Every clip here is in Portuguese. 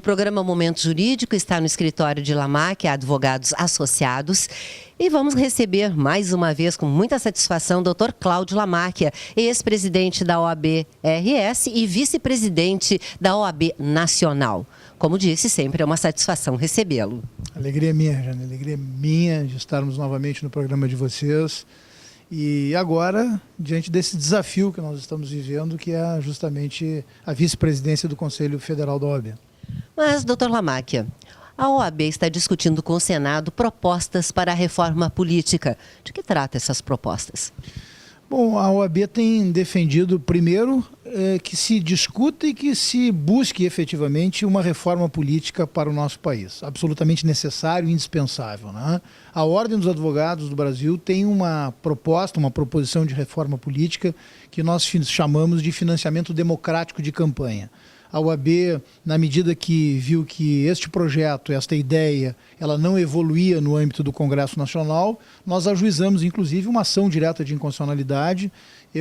programa Momento Jurídico está no escritório de Lamaque, Advogados Associados. E vamos receber mais uma vez, com muita satisfação, o Dr. Cláudio Lamaque, ex-presidente da OAB-RS e vice-presidente da OAB Nacional. Como disse, sempre é uma satisfação recebê-lo. Alegria minha, Jane, alegria minha de estarmos novamente no programa de vocês. E agora, diante desse desafio que nós estamos vivendo, que é justamente a vice-presidência do Conselho Federal da OAB. Mas, doutor Lamaque, a OAB está discutindo com o Senado propostas para a reforma política. De que trata essas propostas? Bom, a OAB tem defendido, primeiro, que se discuta e que se busque efetivamente uma reforma política para o nosso país. Absolutamente necessário e indispensável, né? A Ordem dos Advogados do Brasil tem uma proposta, uma proposição de reforma política que nós chamamos de financiamento democrático de campanha. A OAB, na medida que viu que este projeto, esta ideia, ela não evoluía no âmbito do Congresso Nacional, nós ajuizamos, inclusive, uma ação direta de inconstitucionalidade,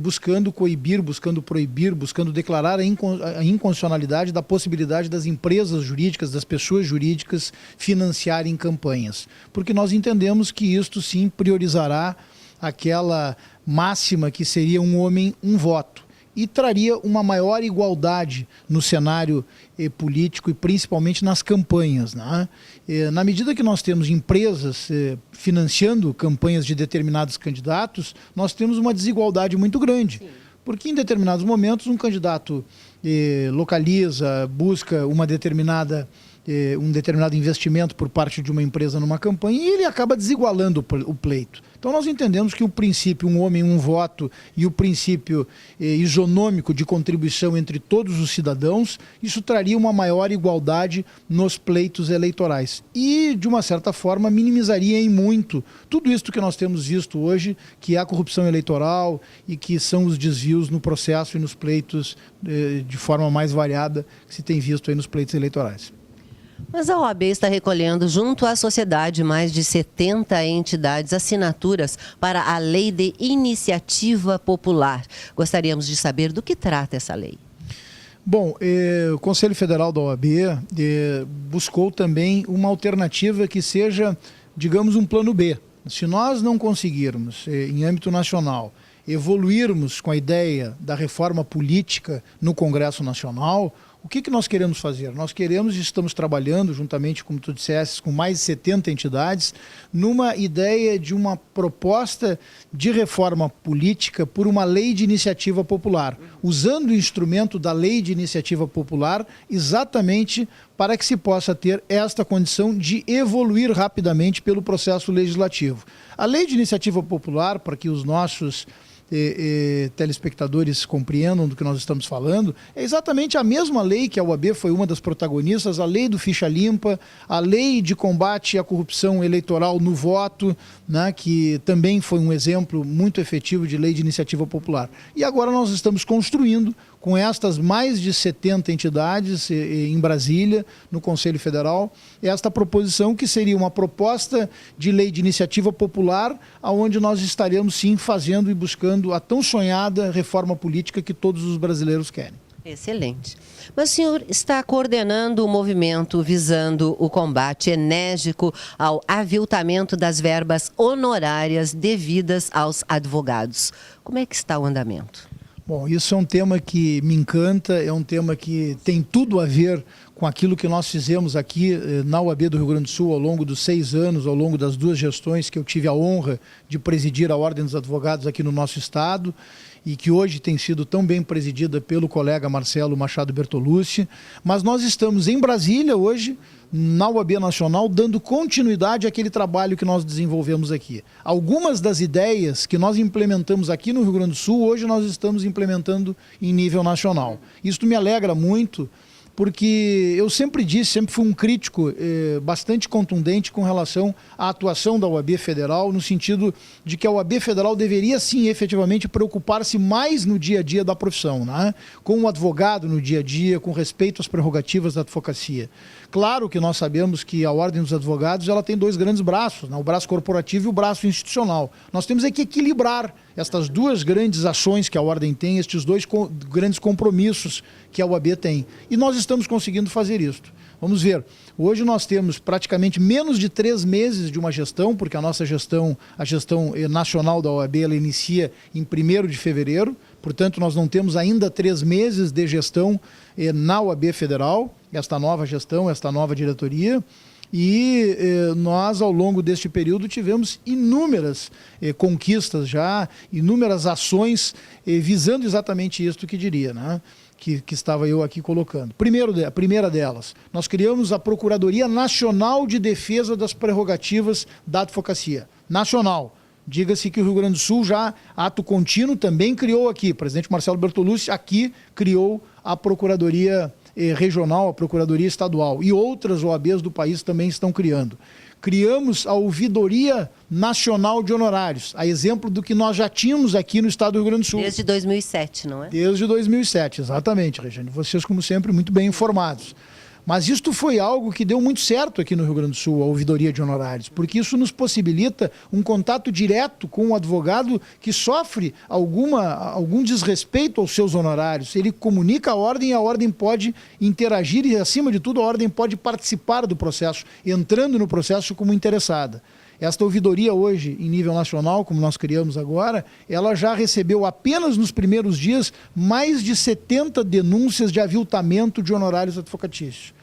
buscando coibir, buscando proibir, buscando declarar a inconstitucionalidade da possibilidade das empresas jurídicas, das pessoas jurídicas financiarem campanhas. Porque nós entendemos que isto, sim, priorizará aquela máxima que seria um homem, um voto. E traria uma maior igualdade no cenário político e principalmente nas campanhas, né? Na medida que nós temos empresas financiando campanhas de determinados candidatos, nós temos uma desigualdade muito grande. Sim. Porque em determinados momentos um candidato localiza, busca um determinado investimento por parte de uma empresa numa campanha e ele acaba desigualando o pleito. Então nós entendemos que o princípio um homem, um voto e o princípio isonômico de contribuição entre todos os cidadãos, isso traria uma maior igualdade nos pleitos eleitorais. E, de uma certa forma, minimizaria em muito tudo isso que nós temos visto hoje, que é a corrupção eleitoral e que são os desvios no processo e nos pleitos de forma mais variada que se tem visto aí nos pleitos eleitorais. Mas a OAB está recolhendo junto à sociedade mais de 70 entidades assinaturas para a Lei de Iniciativa Popular. Gostaríamos de saber do que trata essa lei. Bom, o Conselho Federal da OAB buscou também uma alternativa que seja, digamos, um plano B. Se nós não conseguirmos, em âmbito nacional, evoluirmos com a ideia da reforma política no Congresso Nacional, o que nós queremos fazer? Nós queremos e estamos trabalhando, juntamente, como tu disseste, com mais de 70 entidades, numa ideia de uma proposta de reforma política por uma lei de iniciativa popular, usando o instrumento da lei de iniciativa popular exatamente para que se possa ter esta condição de evoluir rapidamente pelo processo legislativo. A lei de iniciativa popular, para que os nossos telespectadores compreendam do que nós estamos falando, é exatamente a mesma lei que a OAB foi uma das protagonistas, a lei do ficha limpa, a lei de combate à corrupção eleitoral no voto, né, que também foi um exemplo muito efetivo de lei de iniciativa popular. E agora nós estamos construindo com estas mais de 70 entidades em Brasília, no Conselho Federal, esta proposição que seria uma proposta de lei de iniciativa popular, onde nós estaremos sim fazendo e buscando a tão sonhada reforma política que todos os brasileiros querem. Excelente. Mas o senhor está coordenando o movimento visando o combate enérgico ao aviltamento das verbas honorárias devidas aos advogados. Como é que está o andamento? Bom, isso é um tema que me encanta, é um tema que tem tudo a ver com aquilo que nós fizemos aqui na OAB do Rio Grande do Sul ao longo dos 6 anos, ao longo das 2 gestões que eu tive a honra de presidir a Ordem dos Advogados aqui no nosso estado e que hoje tem sido tão bem presidida pelo colega Marcelo Machado Bertolucci. Mas nós estamos em Brasília hoje, na OAB Nacional, dando continuidade àquele trabalho que nós desenvolvemos aqui. Algumas das ideias que nós implementamos aqui no Rio Grande do Sul, hoje nós estamos implementando em nível nacional. Isso me alegra muito, porque eu sempre disse, sempre fui um crítico bastante contundente com relação à atuação da OAB Federal, no sentido de que a OAB Federal deveria sim efetivamente preocupar-se mais no dia a dia da profissão, né? Com o advogado no dia a dia, com respeito às prerrogativas da advocacia. Claro que nós sabemos que a Ordem dos Advogados ela tem 2 grandes braços, né? O braço corporativo e o braço institucional. Nós temos que equilibrar estas 2 grandes ações que a Ordem tem, estes 2 grandes compromissos que a OAB tem. E nós estamos conseguindo fazer isso. Vamos ver, hoje nós temos praticamente menos de 3 meses de uma gestão, porque a nossa gestão, a gestão nacional da OAB, ela inicia em 1º de fevereiro, portanto nós não temos ainda 3 meses de gestão na OAB Federal, esta nova gestão, esta nova diretoria. E nós, ao longo deste período, tivemos inúmeras conquistas já, inúmeras ações visando exatamente isto que diria, né? Que estava eu aqui colocando. A primeira delas, nós criamos a Procuradoria Nacional de Defesa das Prerrogativas da Advocacia. Nacional. Diga-se que o Rio Grande do Sul já, ato contínuo, também criou aqui. O presidente Marcelo Bertolucci aqui criou a Procuradoria Regional, a Procuradoria Estadual. E outras OABs do país também estão criando. Criamos a Ouvidoria Nacional de Honorários, a exemplo do que nós já tínhamos aqui no estado do Rio Grande do Sul. Desde 2007, não é? Desde 2007, exatamente, Regiane. Vocês, como sempre, muito bem informados. Mas isto foi algo que deu muito certo aqui no Rio Grande do Sul, a ouvidoria de honorários, porque isso nos possibilita um contato direto com o advogado que sofre algum desrespeito aos seus honorários. Ele comunica a ordem e a ordem pode interagir e, acima de tudo, a ordem pode participar do processo, entrando no processo como interessada. Esta ouvidoria hoje, em nível nacional, como nós criamos agora, ela já recebeu apenas nos primeiros dias mais de 70 denúncias de aviltamento de honorários advocatícios.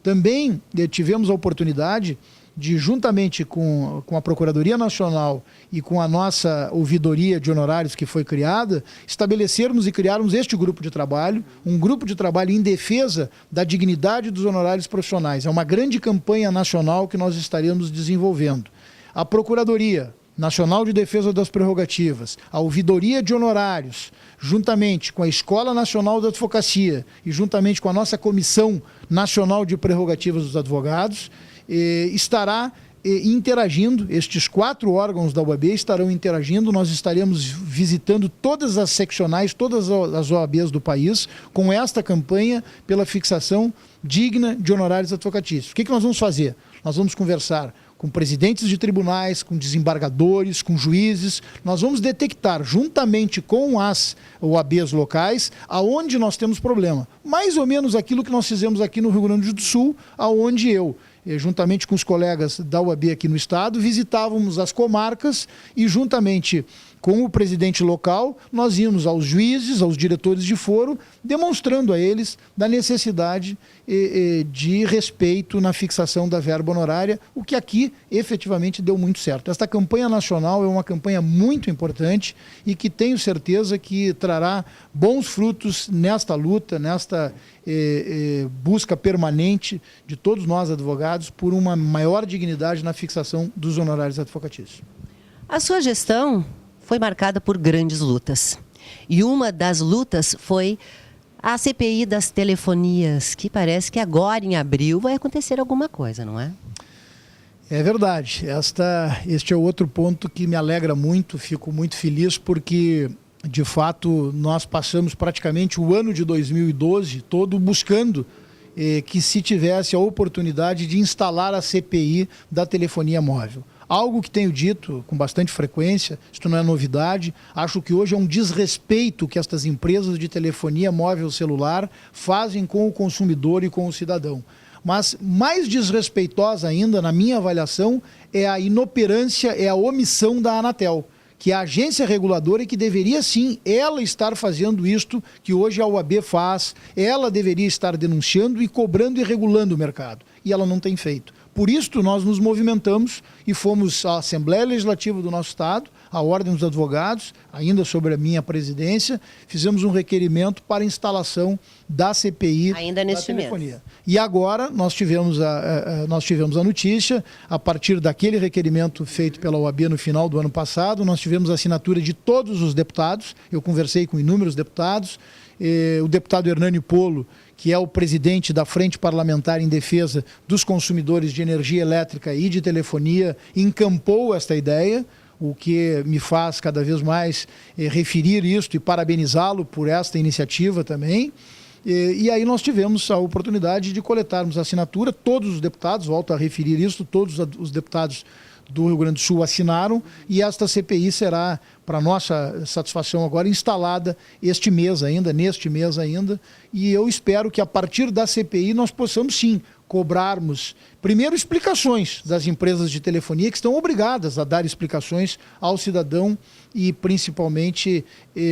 Também tivemos a oportunidade de, juntamente com a Procuradoria Nacional e com a nossa ouvidoria de honorários que foi criada, estabelecermos e criarmos este grupo de trabalho, um grupo de trabalho em defesa da dignidade dos honorários profissionais. É uma grande campanha nacional que nós estaremos desenvolvendo. A Procuradoria Nacional de Defesa das Prerrogativas, a Ouvidoria de Honorários, juntamente com a Escola Nacional da Advocacia e juntamente com a nossa Comissão Nacional de Prerrogativas dos Advogados, estará interagindo, estes 4 órgãos da OAB estarão interagindo, nós estaremos visitando todas as seccionais, todas as OABs do país, com esta campanha pela fixação digna de honorários advocatícios. O que nós vamos fazer? Nós vamos conversar com presidentes de tribunais, com desembargadores, com juízes. Nós vamos detectar, juntamente com as OABs locais, aonde nós temos problema. Mais ou menos aquilo que nós fizemos aqui no Rio Grande do Sul, aonde eu, juntamente com os colegas da OAB aqui no estado, visitávamos as comarcas e, juntamente com o presidente local, nós íamos aos juízes, aos diretores de foro, demonstrando a eles da necessidade de respeito na fixação da verba honorária, o que aqui efetivamente deu muito certo. Esta campanha nacional é uma campanha muito importante e que tenho certeza que trará bons frutos nesta luta, nesta busca permanente de todos nós advogados por uma maior dignidade na fixação dos honorários advocatícios. A sua gestão foi marcada por grandes lutas. E uma das lutas foi a CPI das telefonias, que parece que agora, em abril, vai acontecer alguma coisa, não é? É verdade. Este é outro ponto que me alegra muito, fico muito feliz, porque, de fato, nós passamos praticamente o ano de 2012 todo buscando que se tivesse a oportunidade de instalar a CPI da telefonia móvel. Algo que tenho dito com bastante frequência, isto não é novidade, acho que hoje é um desrespeito que estas empresas de telefonia móvel celular fazem com o consumidor e com o cidadão. Mas mais desrespeitosa ainda, na minha avaliação, é a inoperância, é a omissão da Anatel, que é a agência reguladora e que deveria sim, ela estar fazendo isto que hoje a OAB faz, ela deveria estar denunciando e cobrando e regulando o mercado, e ela não tem feito. Por isso, nós nos movimentamos e fomos à Assembleia Legislativa do nosso Estado, à Ordem dos Advogados, ainda sobre a minha presidência, fizemos um requerimento para a instalação da CPI ainda neste telefonia. Mês. E agora nós tivemos a notícia, a partir daquele requerimento feito pela OAB no final do ano passado, nós tivemos a assinatura de todos os deputados, eu conversei com inúmeros deputados, o deputado Hernani Polo, que é o presidente da Frente Parlamentar em Defesa dos Consumidores de Energia Elétrica e de Telefonia, encampou esta ideia, o que me faz cada vez mais referir isto e parabenizá-lo por esta iniciativa também. E aí nós tivemos a oportunidade de coletarmos a assinatura, todos os deputados, volto a referir isso, todos os deputados do Rio Grande do Sul assinaram, e esta CPI será, para nossa satisfação agora, instalada neste mês ainda, e eu espero que a partir da CPI nós possamos sim cobrarmos, primeiro, explicações das empresas de telefonia que estão obrigadas a dar explicações ao cidadão e principalmente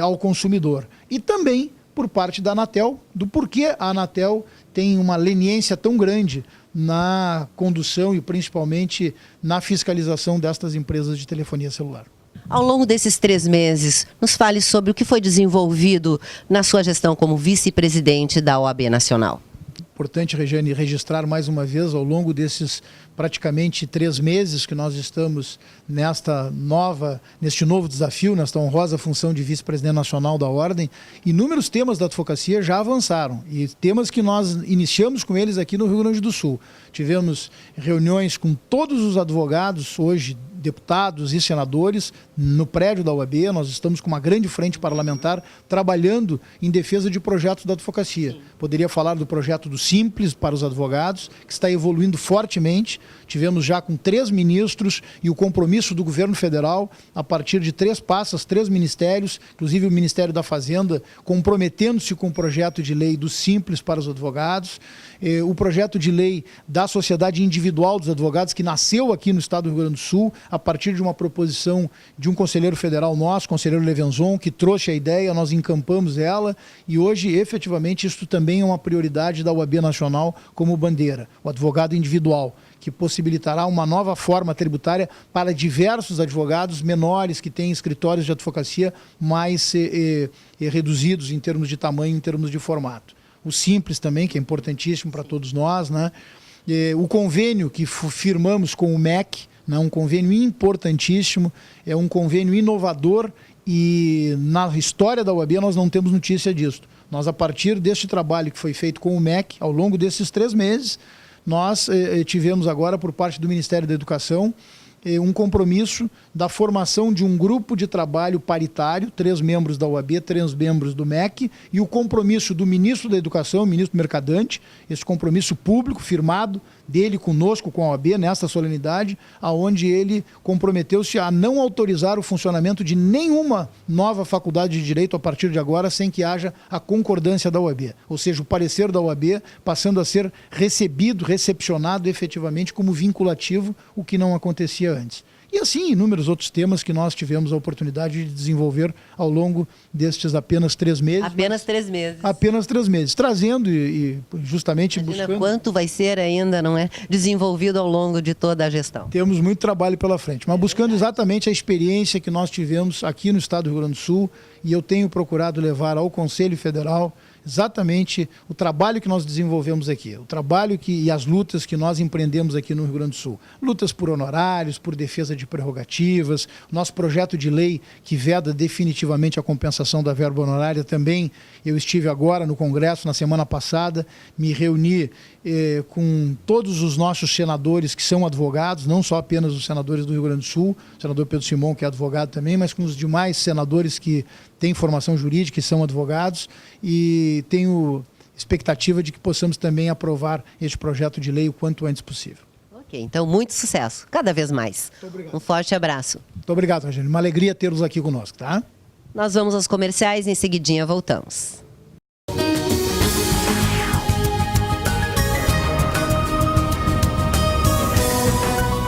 ao consumidor. E também por parte da Anatel, do porquê a Anatel tem uma leniência tão grande na condução e principalmente na fiscalização destas empresas de telefonia celular. Ao longo desses 3 meses, nos fale sobre o que foi desenvolvido na sua gestão como vice-presidente da OAB Nacional. Importante, Regiane, registrar mais uma vez, ao longo desses praticamente 3 meses que nós estamos neste novo desafio, nesta honrosa função de vice-presidente nacional da Ordem, inúmeros temas da advocacia já avançaram e temas que nós iniciamos com eles aqui no Rio Grande do Sul. Tivemos reuniões com todos os advogados, hoje deputados e senadores, no prédio da OAB. Nós estamos com uma grande frente parlamentar trabalhando em defesa de projetos da advocacia. Poderia falar do projeto do Simples para os advogados, que está evoluindo fortemente. Tivemos já com 3 ministros e o compromisso do governo federal, a partir de 3 pastas, 3 ministérios, inclusive o Ministério da Fazenda, comprometendo-se com o projeto de lei do Simples para os advogados, o projeto de lei da Sociedade Individual dos Advogados, que nasceu aqui no estado do Rio Grande do Sul, a partir de uma proposição de um conselheiro federal nosso, conselheiro Levenzon, que trouxe a ideia, nós encampamos ela e hoje, efetivamente, isso também é uma prioridade da OAB Nacional como bandeira, o advogado individual, que possibilitará uma nova forma tributária para diversos advogados menores que têm escritórios de advocacia mais reduzidos em termos de tamanho, em termos de formato. O Simples também, que é importantíssimo para todos nós, né? O convênio que firmamos com o MEC, né? Um convênio importantíssimo, é um convênio inovador e na história da OAB nós não temos notícia disso. Nós, a partir deste trabalho que foi feito com o MEC, ao longo desses 3 meses, nós tivemos agora, por parte do Ministério da Educação, um compromisso da formação de um grupo de trabalho paritário, 3 membros da OAB, 3 membros do MEC, e o compromisso do ministro da Educação, ministro Mercadante, esse compromisso público firmado dele conosco, com a OAB, nesta solenidade, aonde ele comprometeu-se a não autorizar o funcionamento de nenhuma nova faculdade de Direito a partir de agora, sem que haja a concordância da OAB, ou seja, o parecer da OAB passando a ser recepcionado efetivamente como vinculativo, o que não acontecia antes. E assim, inúmeros outros temas que nós tivemos a oportunidade de desenvolver ao longo destes apenas 3 meses. Apenas 3 meses. Apenas 3 meses, trazendo e justamente Imagina buscando... quanto vai ser ainda, não é? Desenvolvido ao longo de toda a gestão. Temos muito trabalho pela frente, mas buscando exatamente a experiência que nós tivemos aqui no estado do Rio Grande do Sul, e eu tenho procurado levar ao Conselho Federal exatamente o trabalho que nós desenvolvemos aqui, o trabalho e as lutas que nós empreendemos aqui no Rio Grande do Sul. Lutas por honorários, por defesa de prerrogativas, nosso projeto de lei que veda definitivamente a compensação da verba honorária também. Eu estive agora no Congresso, na semana passada, me reuni com todos os nossos senadores que são advogados, não só apenas os senadores do Rio Grande do Sul, o senador Pedro Simão, que é advogado também, mas com os demais senadores que têm formação jurídica e são advogados, e tenho expectativa de que possamos também aprovar este projeto de lei o quanto antes possível. Ok, então muito sucesso, cada vez mais. Muito obrigado. Um forte abraço. Muito obrigado, Regiane. Uma alegria tê-los aqui conosco, tá? Nós vamos aos comerciais, em seguidinha voltamos.